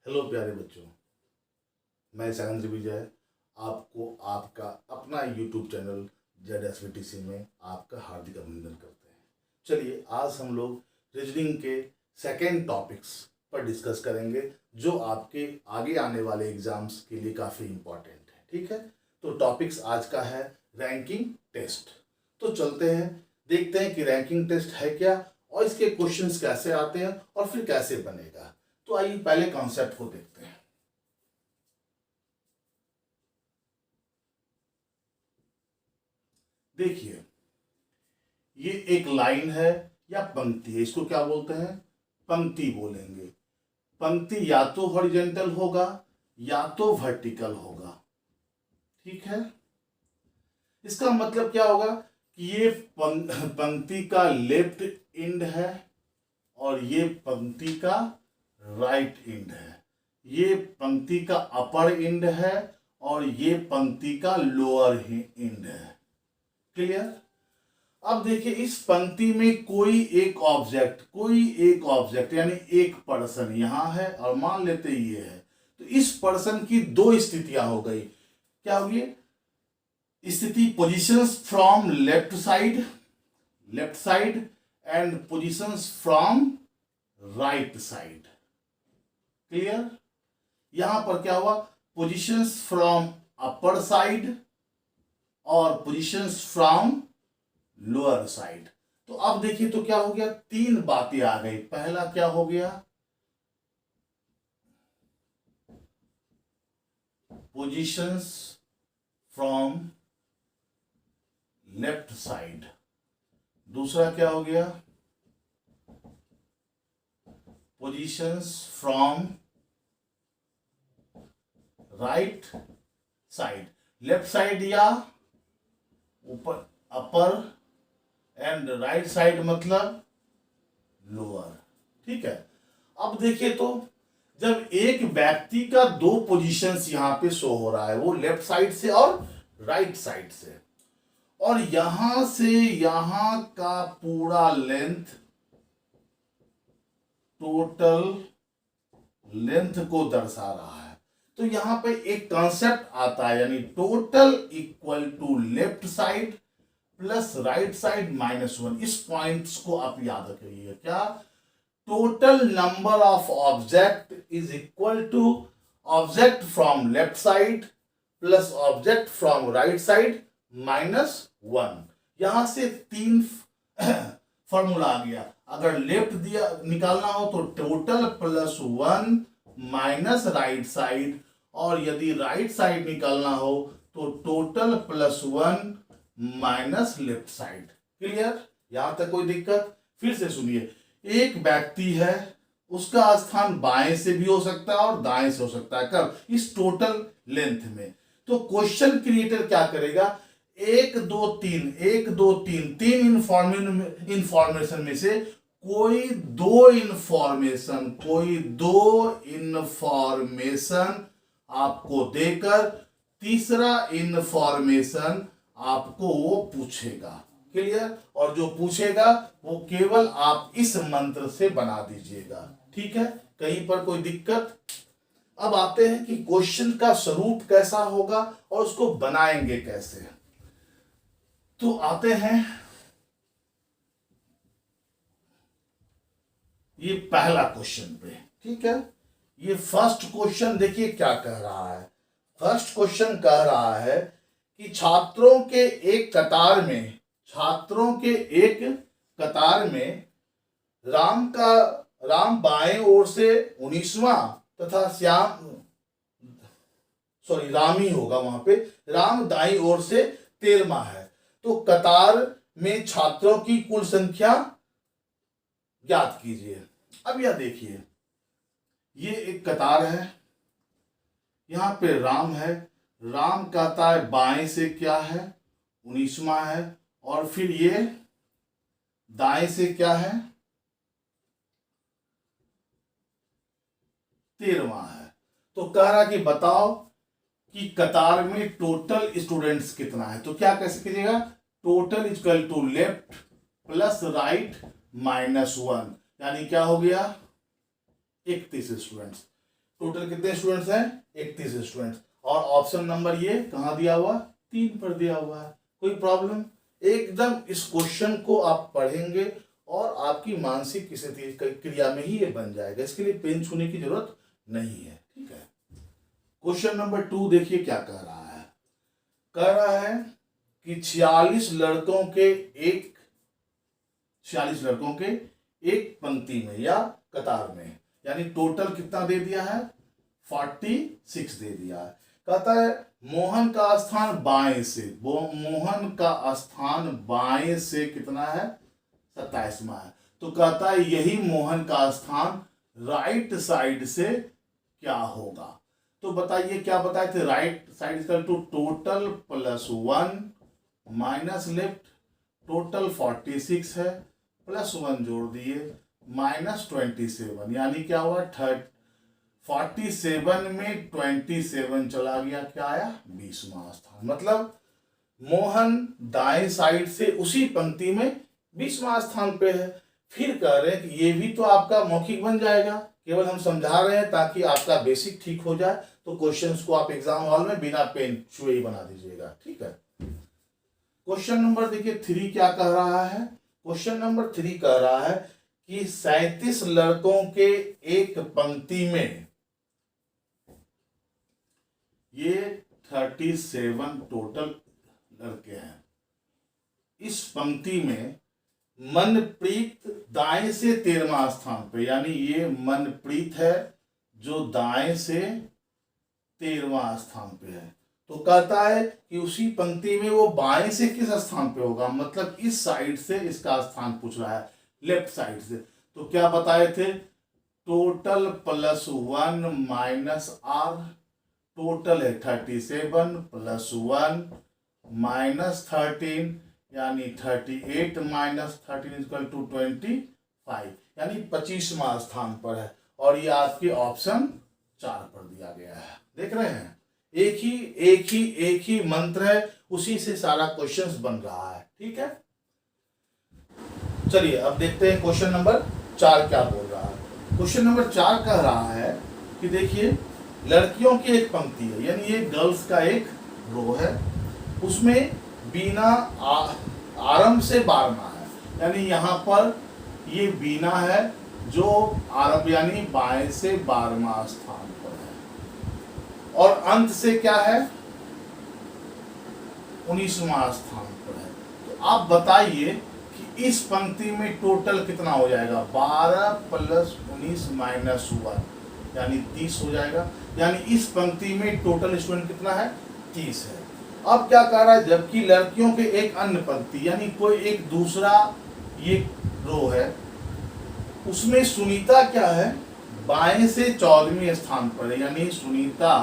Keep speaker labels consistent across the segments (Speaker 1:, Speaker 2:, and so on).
Speaker 1: Hello प्यारे बच्चों, मैं सैलेंद्र विजय आपको आपका अपना यूट्यूब चैनल ZSVTC में आपका हार्दिक अभिनंदन करते हैं। चलिए आज हम लोग रीजनिंग के सेकेंड टॉपिक्स पर डिस्कस करेंगे जो आपके आगे आने वाले एग्जाम्स के लिए काफ़ी इम्पोर्टेंट है। ठीक है, तो टॉपिक्स आज का है रैंकिंग टेस्ट। तो चलते हैं, देखते हैं कि रैंकिंग टेस्ट है क्या और इसके क्वेश्चंस कैसे आते हैं और फिर कैसे बनेगा। तो आइए पहले कॉन्सेप्ट को देखते हैं। देखिए, ये एक लाइन है या पंक्ति है, इसको क्या बोलते हैं? पंक्ति बोलेंगे। पंक्ति या तो हॉरिजॉन्टल होगा या तो वर्टिकल होगा। ठीक है, इसका मतलब क्या होगा कि ये पंक्ति का लेफ्ट एंड है और ये पंक्ति का राइट एंड है। ये पंक्ति का अपर एंड है और ये पंक्ति का लोअर एंड है। क्लियर? अब देखिए, इस पंक्ति में कोई एक ऑब्जेक्ट यानी एक पर्सन यहां है और मान लेते ये है, तो इस पर्सन की दो स्थितियां हो गई। क्या होगी? स्थिति positions from left side and positions from right side. Clear? यहां पर क्या हुआ? पोजीशंस फ्रॉम अपर साइड और पोजीशंस फ्रॉम लोअर साइड। तो अब देखिए तो क्या हो गया, तीन बातें आ गई। पहला क्या हो गया? Positions from left side. दूसरा क्या हो गया? Positions from right side. Left side या ऊपर अपर एंड राइट साइड मतलब लोअर। ठीक है, अब देखिए तो जब एक व्यक्ति का दो पोजीशंस यहां पे शो हो रहा है, वो लेफ्ट साइड से और राइट साइड से, और यहां से यहां का पूरा लेंथ, टोटल लेंथ को दर्शा रहा है, तो यहां पे एक कॉन्सेप्ट आता है, यानी total equal to left side plus right side -1। इस पॉइंट्स को आप याद रखिए। क्या? Total number of object is equal to object from left side plus object from right side -1। यहां से तीन फॉर्मूला आ गया। अगर लेफ्ट दिया निकालना हो तो टोटल +1 माइनस राइट साइड, और यदि राइट साइड निकालना हो तो total +1 minus left side. Clear? यहां तक कोई दिक्कत? फिर से सुनिए, एक व्यक्ति है, उसका स्थान बाएं से भी हो सकता है और दाएं से हो सकता है। कब? इस टोटल लेंथ में। तो क्वेश्चन क्रिएटर क्या करेगा? 1 2 3 1 2 3 तीन इंफॉर्मेशन में से कोई दो इंफॉर्मेशन आपको देकर तीसरा इंफॉर्मेशन आपको वो पूछेगा। क्लियर? और जो पूछेगा वो केवल आप इस मंत्र से बना दीजिएगा। ठीक है, कहीं पर कोई दिक्कत? अब आते हैं कि क्वेश्चन का स्वरूप कैसा होगा और उसको बनाएंगे कैसे। तो आते हैं, ये पहला क्वेश्चन पे। ठीक है, ये फर्स्ट क्वेश्चन देखिए क्या कह रहा है। फर्स्ट क्वेश्चन कह रहा है कि छात्रों के एक कतार में राम बाएं ओर से 19वां तथा राम ही होगा वहां पे, राम दाईं ओर से 13वां है। तो कतार में छात्रों की कुल संख्या ज्ञात कीजिए। अब यह देखिए, ये एक कतार है, यहां पे राम है, राम कहता है बाएं से क्या है? 19वां है, और फिर ये दाएं से क्या है? 13वां है। तो कह रहा कि बताओ कि कतार में टोटल स्टूडेंट्स कितना है। तो क्या कैसे कीजिएगा? Total equal to left plus right -1, यानी क्या हो गया? 31 स्टूडेंट्स। टोटल कितने स्टूडेंट्स हैं? 31 स्टूडेंट्स। और ऑप्शन नंबर ये कहाँ दिया हुआ? 3 पर दिया हुआ है। कोई प्रॉब्लम? एकदम इस क्वेश्चन को आप पढ़ेंगे और आपकी मानसिक किसी क्रिया में ही ये बन जाएगा, इसके लिए पेन छूने की जरूरत नहीं है। ठीक है। क्वेश्चन नंबर 2 देखिए क्या कह रहा है। कह रहा है कि 46 लड़कों के एक पंक्ति में या कतार में, यानी टोटल कितना दे दिया है? 46 दे दिया है। कहता है मोहन का स्थान बाएं से, मोहन का स्थान बाएं से कितना है? 27वां है। तो कहता है यही मोहन का स्थान राइट साइड से क्या होगा? तो बताइए क्या बताए थे? Right side equal to total plus 1 minus left. Total 46 है, प्लस 1 जोड़ दिए, माइनस 27, यानी क्या हुआ? 47 में 27 चला गया, क्या आया? 20वां स्थान। मतलब मोहन दाएं साइड से उसी पंक्ति में 20वां स्थान पे है। फिर कह रहे हैं कि ये भी तो आपका मौखिक बन जाएगा, केवल हम समझा रहे हैं ताकि आपका बेसिक ठीक हो जाए। तो क्वेश्चंस को आप एग्जाम हॉल में बिना पेन छुए ही बना दीजिएगा। ठीक है। क्वेश्चन नंबर देखिए 3 क्या कह रहा है। क्वेश्चन नंबर 3 कह रहा है कि 37 लड़कों के एक पंक्ति में, ये 37 टोटल लड़के हैं, इस पंक्ति में मनप्रीत दाएं से 13वां स्थान पे, यानी ये मनप्रीत है जो दाएं से 13वां स्थान पे है। तो कहता है कि उसी पंक्ति में वो बाएं से किस स्थान पे होगा? मतलब इस साइड से इसका स्थान पूछ रहा है, लेफ्ट साइड से। तो क्या बताए थे? Total plus 1 minus R. Total है 37 प्लस 1 माइनस 13, यानी 38 माइनस 13 इक्वल टू 25, यानी 25वां स्थान पर है। और ये आपके ऑप्शन 4 पर दिया गया है। देख रहे हैं, एक ही मंत्र है, उसी से सारा क्वेश्चंस बन रहा है। ठीक है। चलिए अब देखते हैं क्वेश्चन नंबर 4 क्या बोल रहा है। क्वेश्चन नंबर 4 कह रहा है कि देखिए लड़कियों की एक पंक्ति है, यानी ये गर्ल्स का एक रो है, उसमें बीना आरंभ से 12वां है, यानी यहाँ पर ये बीना है जो आरंभ यानी बाएं से 12वां स्थान पर है, और अंत से क्या है? 19वां स्थान पर है। तो आप बताइए कि इस पंक्ति में टोटल कितना हो जाएगा? 12 प्लस 19 माइनस 1, यानी 30 हो जाएगा। यानी इस पंक्ति में टोटल स्टूडेंट कितना है? 30 है। अब क्या कह रहा है? जबकि लड़कियों के एक अन्य पंक्ति, यानी कोई एक दूसरा ये रो है, उसमें सुनीता क्या है? बाएं से 14वें स्थान पर है, यानी सुनीता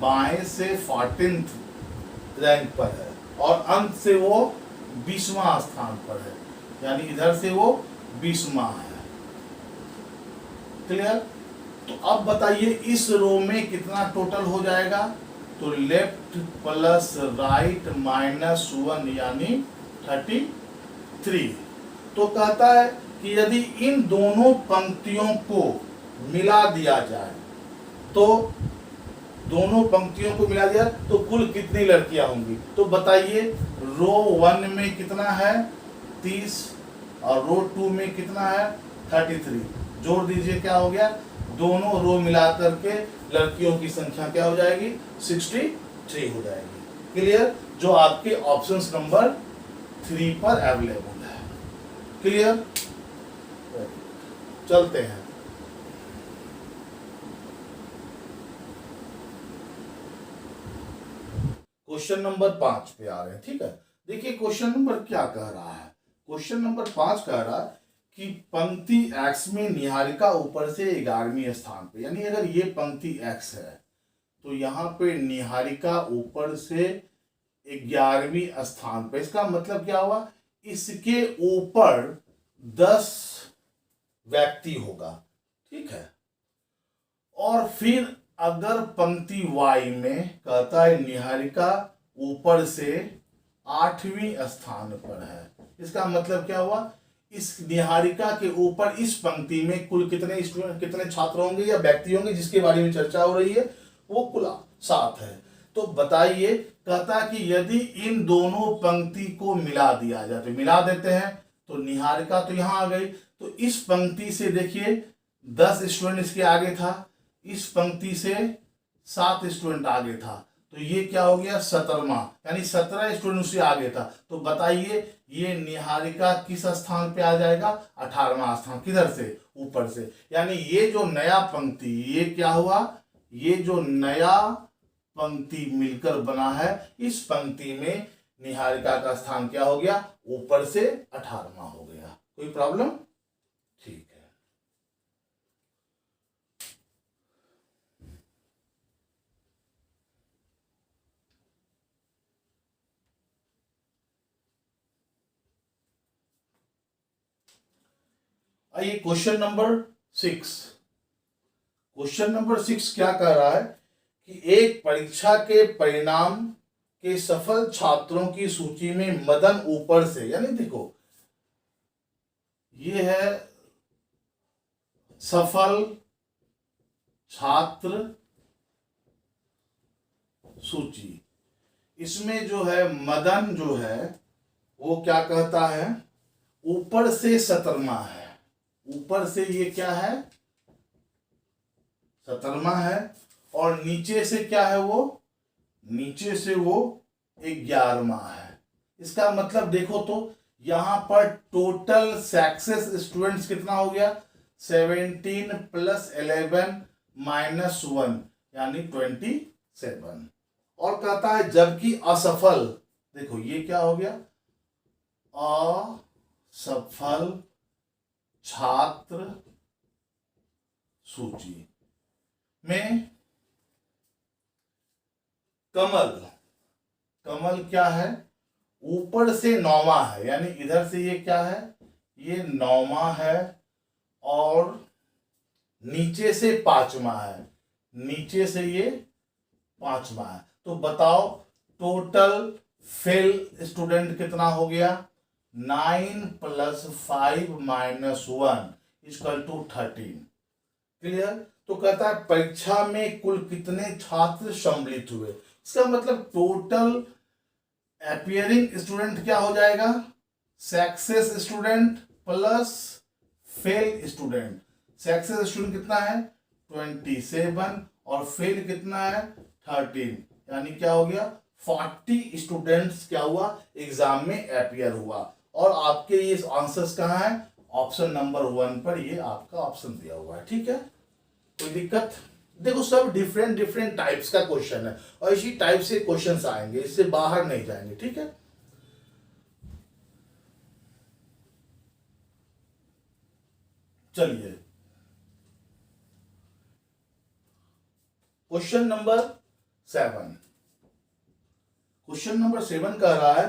Speaker 1: बाएं से 14th रैंक पर है, और अंत से वो 20वां स्थान पर है, यानी इधर से वो 20वां है। क्लियर? तो अब बताइए इस रो में कितना टोटल हो जाएगा? तो लेफ्ट प्लस राइट माइनस 1, यानी 33। तो कहता है कि यदि इन दोनों पंक्तियों को मिला दिया जाए, तो दोनों पंक्तियों को मिला दिया तो कुल कितनी लड़कियां होंगी? तो बताइए रो 1 में कितना है? 30, और रो 2 में कितना है? 33। जोड़ दीजिए, क्या हो गया? दोनों रो मिलाकर के लड़कियों की संख्या क्या हो जाएगी? 63 हो जाएगी। क्लियर? जो आपके ऑप्शंस नंबर 3 पर अवेलेबल है। क्लियर? चलते हैं। क्वेश्चन नंबर 5 पे आ रहे हैं। ठीक है। देखिए क्वेश्चन नंबर क्या कह रहा है। क्वेश्चन नंबर 5 कह रहा है कि पंक्ति x में निहारिका ऊपर से 11वें स्थान पे, यानी अगर ये पंक्ति x है तो यहाँ पे निहारिका ऊपर से 11वें स्थान पे। इसका मतलब क्या हुआ? इसके ऊपर 10 व्यक्ति होगा। ठीक है। और फिर अगर पंक्ति y में कहता है निहारिका ऊपर से 8वें स्थान पर है, इसका मतलब क्या हुआ? इस निहारिका के ऊपर इस पंक्ति में कुल कितने स्टूडेंट, कितने छात्र होंगे या व्यक्ति होंगे जिसके बारे में चर्चा हो रही है, वो कुल 7 है। तो बताइए, कहता है कि यदि इन दोनों पंक्ति को मिला दिया जाए, तो मिला देते हैं, तो निहारिका तो यहां आ गई। तो इस पंक्ति से देखिए 10 स्टूडेंट इसके आगे था, इस पंक्ति से 7 स्टूडेंट आगे था, तो ये क्या हो गया 17वां, यानी 17 स्टूडेंट उससे आगे था। तो बताइए ये निहारिका किस स्थान पे आ जाएगा, 18वां स्थान। किधर से, ऊपर से। यानी ये जो नया पंक्ति, ये क्या हुआ, ये जो नया पंक्ति मिलकर बना है, इस पंक्ति में निहारिका का स्थान क्या हो गया, ऊपर से 18वां हो गया। कोई प्रॉब्लम, ठीक है। आइए क्वेश्चन नंबर 6। क्वेश्चन नंबर 6 क्या कह रहा है कि एक परीक्षा के परिणाम के सफल छात्रों की सूची में मदन ऊपर से, यानी देखो ये है सफल छात्र सूची, इसमें जो है मदन जो है वो क्या कहता है, ऊपर से 17वां है। ऊपर से ये क्या है, 17वां है, और नीचे से क्या है, वो नीचे से वो 11वां है। इसका मतलब देखो तो यहां पर टोटल सक्सेस स्टूडेंट्स कितना हो गया, 17 + 11 - 1 यानी 27। और कहता है जबकि असफल, देखो ये क्या हो गया, असफल छात्र सूची में कमल, कमल क्या है, ऊपर से 9वां है, यानी इधर से ये क्या है, ये 9वां है, और नीचे से 5वां है, नीचे से ये 5वां है। तो बताओ टोटल फेल स्टूडेंट कितना हो गया, 9 + 5 - 1 = 13। क्लियर। तो कहता है परीक्षा में कुल कितने छात्र सम्मिलित हुए, इसका मतलब टोटल अपीयरिंग स्टूडेंट क्या हो जाएगा, success student plus fail student. Success student कितना है 27 और फेल कितना है 13, यानी क्या हो गया 40 स्टूडेंट्स क्या हुआ एग्जाम में अपीयर हुआ। और आपके ये आंसर्स कहाँ है, ऑप्शन नंबर 1 पर ये आपका ऑप्शन दिया हुआ है। ठीक है, कोई दिक्कत। देखो सब डिफरेंट डिफरेंट टाइप्स का क्वेश्चन है और इसी टाइप से क्वेश्चंस आएंगे, इससे बाहर नहीं जाएंगे। ठीक है, चलिए क्वेश्चन नंबर 7। क्वेश्चन नंबर 7 कह रहा है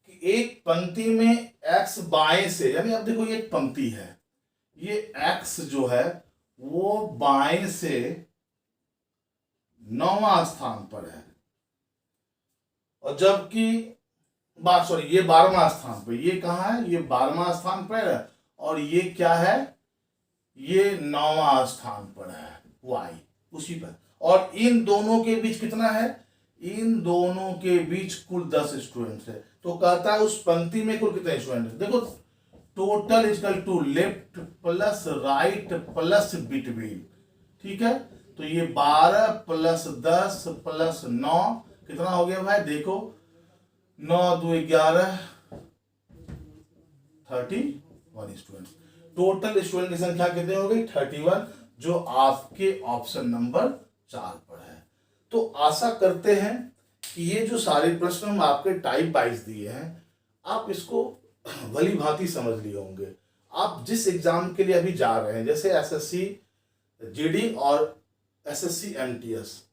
Speaker 1: कि एक पंक्ति में x बाएं से, यानी अब देखो ये एक पंक्ति है, ये x जो है वो बाएं से 9वां स्थान पर है, और जबकि ये 12वां स्थान पर, ये कहाँ है, ये 12वां स्थान पर है, और ये क्या है, ये 9वां स्थान पर है y उसी पर। और इन दोनों के बीच कितना है, इन दोनों के बीच कुल 10 स्टूडेंट्स है। तो कहता है उस पंक्ति में कुल कितने स्टूडेंट है, देखो total equal to left plus right plus between. ठीक है, तो ये 12 + 10 + 9 कितना हो गया भाई, देखो 9 × 2 = 11, 31 स्टूडेंट। टोटल स्टूडेंट की संख्या कितनी हो गई 31, जो आपके ऑप्शन नंबर 4 पर है। तो आशा करते हैं कि ये जो सारे प्रश्न हम आपके टाइप वाइज दिए हैं आप इसको भली भांति समझ लिए होंगे। आप जिस एग्जाम के लिए अभी जा रहे हैं, जैसे एसएससी जीडी और एसएससी एमटीएस,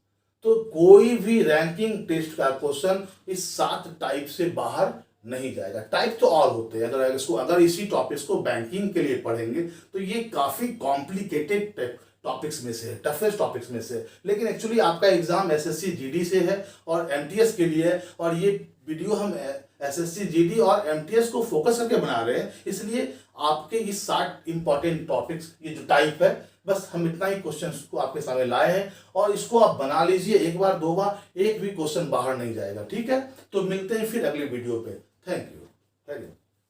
Speaker 1: तो कोई भी रैंकिंग टेस्ट का क्वेश्चन इस 7 टाइप से बाहर नहीं जाएगा। टाइप तो और होते हैं, अगर इसी टॉपिक्स को बैंकिंग के लिए पढ़ेंगे तो ये काफी कॉम्प्लिकेटेड टॉपिक्स में से है, टफेस्ट टॉपिक्स में से। लेकिन एक्चुअली आपका एग्जाम एसएससी जीडी से है और एमटीएस के लिए है, और ये वीडियो हम एसएससी जीडी और एमटीएस को फोकस करके बना रहे हैं, इसलिए आपके ये 60 इंपॉर्टेंट टॉपिक्स, ये जो टाइप है, बस हम इतना ही क्वेश्चंस को आपके सामने लाए हैं और इसको आप बना लीजिए एक बार 2 बार, एक भी क्वेश्चन बाहर नहीं जाएगा। ठीक है, तो मिलते हैं फिर अगले वीडियो पे। Thank you.